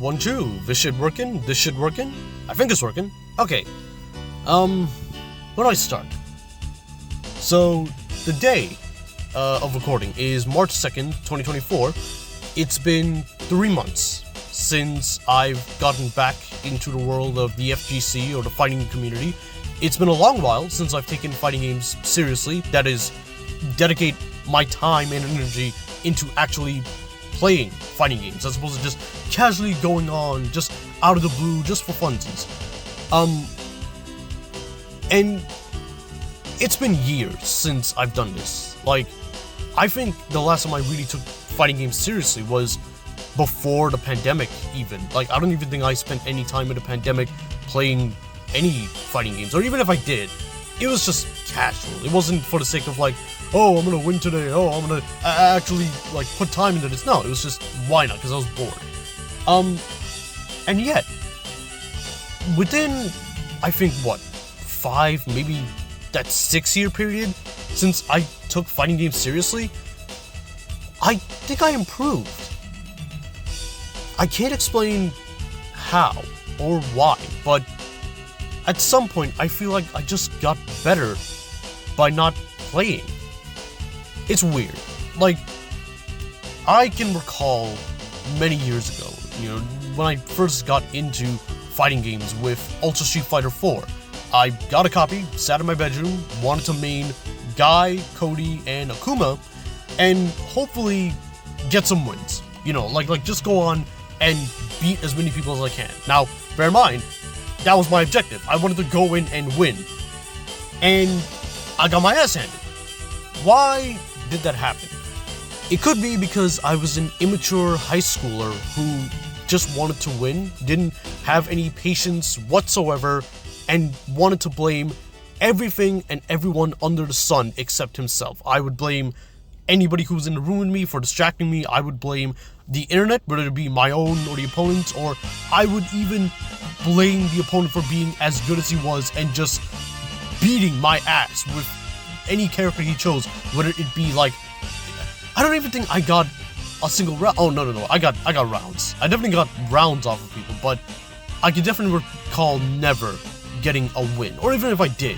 1, 2. This shit working? This shit working? I think it's working. Okay. Where do I start? So, the day of recording is March 2nd, 2024. It's been 3 months since I've gotten back into the world of the FGC or the fighting community. It's been a long while since I've taken fighting games seriously, that is, dedicate my time and energy into actually playing fighting games as opposed to just casually going on, just out of the blue, just for funsies. And it's been years since I've done this. Like, I think the last time I really took fighting games seriously was before the pandemic even. Like, I don't even think I spent any time in the pandemic playing any fighting games, or even if I did, it was just casual. It wasn't for the sake of like, oh, I'm gonna win today, oh, I'm gonna actually like put time into this. No, it was just, why not, because I was bored. And yet, within, I think, what, 5, maybe that 6-year period since I took fighting games seriously, I think I improved. I can't explain how or why, but at some point I feel like I just got better by not playing. It's weird. Like, I can recall many years ago, when I first got into fighting games with Ultra Street Fighter 4. I got a copy, sat in my bedroom, wanted to main Guy, Cody, and Akuma, and hopefully get some wins. Like just go on and beat as many people as I can. Now, bear in mind, that was my objective. I wanted to go in and win. And I got my ass handed. Why did that happen? It could be because I was an immature high schooler who just wanted to win, didn't have any patience whatsoever, and wanted to blame everything and everyone under the sun except himself. I would blame anybody who was in the room with me for distracting me. I would blame the internet, whether it be my own or the opponent's, or I would even blame the opponent for being as good as he was and just beating my ass with any character he chose, whether it be like, I don't even think I got a single round. Oh, no, I got rounds. I definitely got rounds off of people, but I can definitely recall never getting a win. Or even if I did,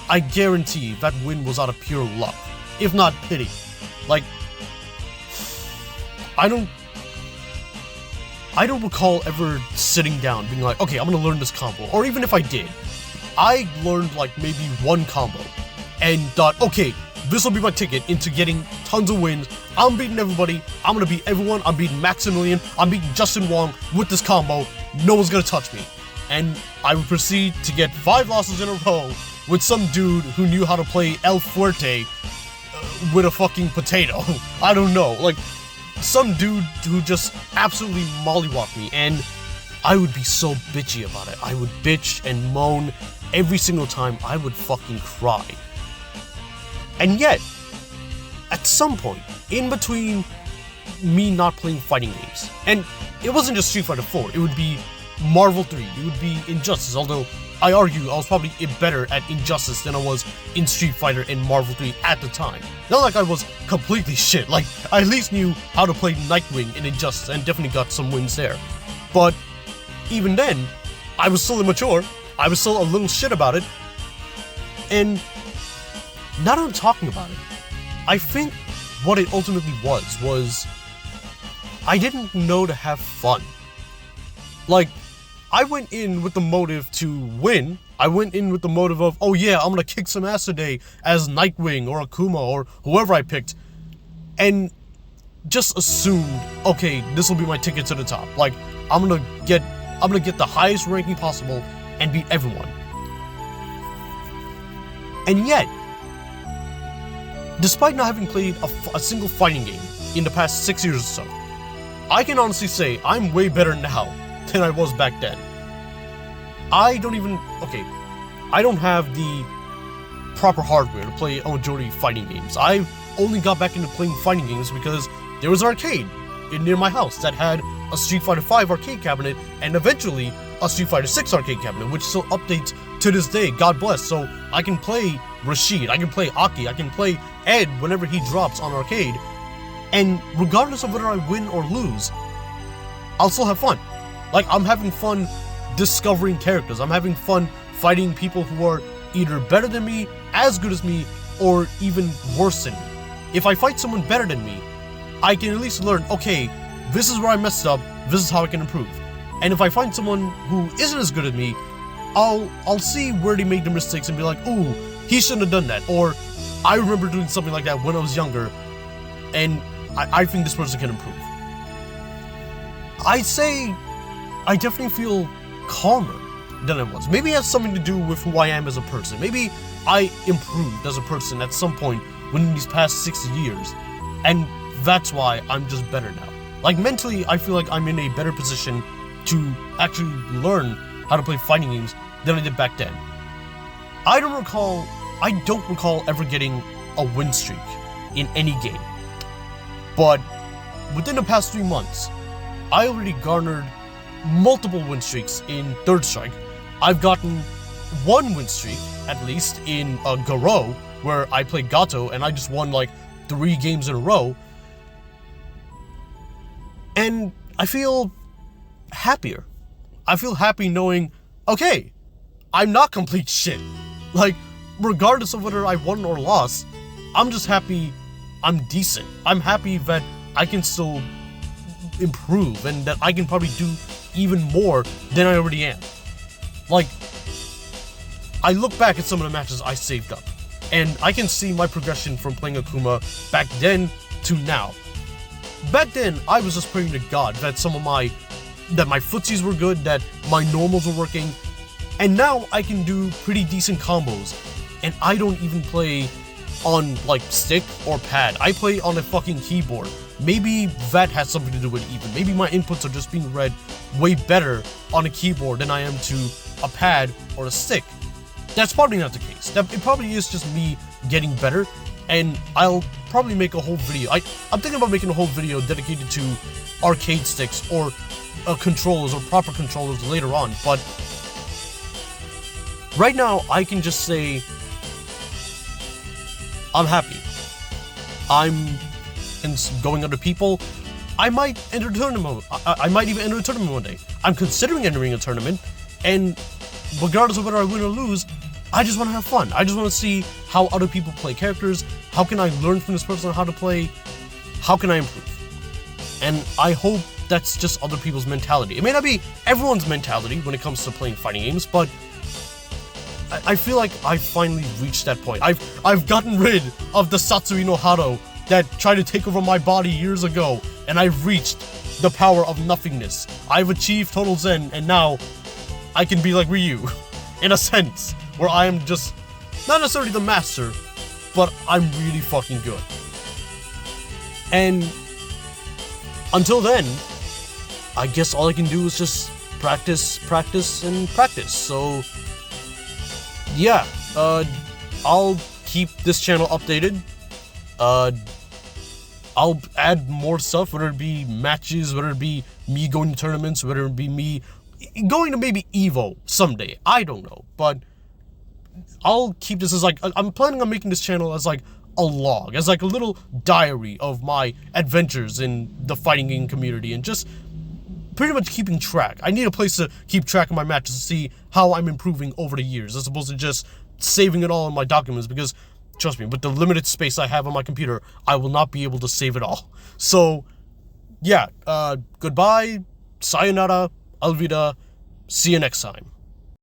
I guarantee that win was out of pure luck, if not pity. Like, I don't recall ever sitting down being like, okay, I'm gonna learn this combo. Or even if I did, I learned like maybe one combo and thought, okay, this will be my ticket into getting tons of wins. I'm beating everybody. I'm gonna beat everyone. I'm beating Maximilian. I'm beating Justin Wong with this combo. No one's gonna touch me. And I would proceed to get 5 losses in a row with some dude who knew how to play El Fuerte with a fucking potato. I don't know. Like, some dude who just absolutely mollywopped me, and I would be so bitchy about it. I would bitch and moan every single time. I would fucking cry. And yet, at some point, in between me not playing fighting games, and it wasn't just Street Fighter 4, it would be Marvel 3, it would be Injustice, although I argue I was probably better at Injustice than I was in Street Fighter and Marvel 3 at the time. Not like I was completely shit, like, I at least knew how to play Nightwing in Injustice and definitely got some wins there. But even then, I was still immature, I was still a little shit about it, and now that I'm talking about it, I think what it ultimately was I didn't know to have fun. Like, I went in with the motive to win. I went in with the motive of, oh yeah, I'm gonna kick some ass today as Nightwing or Akuma or whoever I picked, and just assumed, okay, this will be my ticket to the top. Like, I'm gonna get the highest ranking possible and beat everyone. And yet, despite not having played a single fighting game in the past 6 years or so, I can honestly say I'm way better now than I was back then. I don't have the proper hardware to play a majority of fighting games. I only got back into playing fighting games because there was an arcade near my house that had a Street Fighter V arcade cabinet and eventually a Street Fighter VI arcade cabinet, which still updates to this day, God bless. So I can play Rashid, I can play Aki, I can play Ed whenever he drops on arcade, and regardless of whether I win or lose, I'll still have fun. Like, I'm having fun discovering characters. I'm having fun fighting people who are either better than me, as good as me, or even worse than me. If I fight someone better than me, I can at least learn, okay, this is where I messed up, this is how I can improve. And if I find someone who isn't as good as me, I'll see where they made the mistakes and be like, ooh, he shouldn't have done that. Or, I remember doing something like that when I was younger, and I think this person can improve. I'd say I definitely feel calmer than I was. Maybe it has something to do with who I am as a person. Maybe I improved as a person at some point within these past 6 years, and that's why I'm just better now. Like, mentally, I feel like I'm in a better position to actually learn how to play fighting games than I did back then. I don't recall ever getting a win streak in any game. But within the past 3 months, I already garnered multiple win streaks in Third Strike. I've gotten 1 win streak, at least, in Garou, where I played Gato, and I just won like 3 games in a row. And I feel happier. I feel happy knowing, okay, I'm not complete shit. Like, regardless of whether I won or lost, I'm just happy I'm decent. I'm happy that I can still improve and that I can probably do even more than I already am. Like, I look back at some of the matches I saved up, and I can see my progression from playing Akuma back then to now. Back then, I was just praying to God that my footsies were good, that my normals were working, and now I can do pretty decent combos, and I don't even play on, like, stick or pad. I play on a fucking keyboard. Maybe that has something to do with it even. Maybe my inputs are just being read way better on a keyboard than I am to a pad or a stick. That's probably not the case. It probably is just me getting better, and I'll probably make a whole video. I'm thinking about making a whole video dedicated to arcade sticks or controllers or proper controllers later on, but right now I can just say I'm happy. I'm going other people. I might enter a tournament. I might even enter a tournament one day. I'm considering entering a tournament, and regardless of whether I win or lose, I just want to have fun. I just want to see how other people play characters. How can I learn from this person how to play? How can I improve? And I hope that's just other people's mentality. It may not be everyone's mentality when it comes to playing fighting games, but I feel like I finally reached that point. I've gotten rid of the Satsui no Hado that tried to take over my body years ago, and I've reached the power of nothingness. I've achieved total zen, and now I can be like Ryu, in a sense, where I am just not necessarily the master, but I'm really fucking good. And until then, I guess all I can do is just practice, and practice. So yeah, I'll keep this channel updated. I'll add more stuff, whether it be matches, whether it be me going to tournaments, whether it be me going to maybe EVO someday. I don't know, but I'll keep this as like, I'm planning on making this channel as like a log, as like a little diary of my adventures in the fighting game community, and just pretty much keeping track. I need a place to keep track of my matches to see how I'm improving over the years, as opposed to just saving it all in my documents, because trust me, with the limited space I have on my computer, I will not be able to save it all. So yeah, goodbye, sayonara, alvida, see you next time.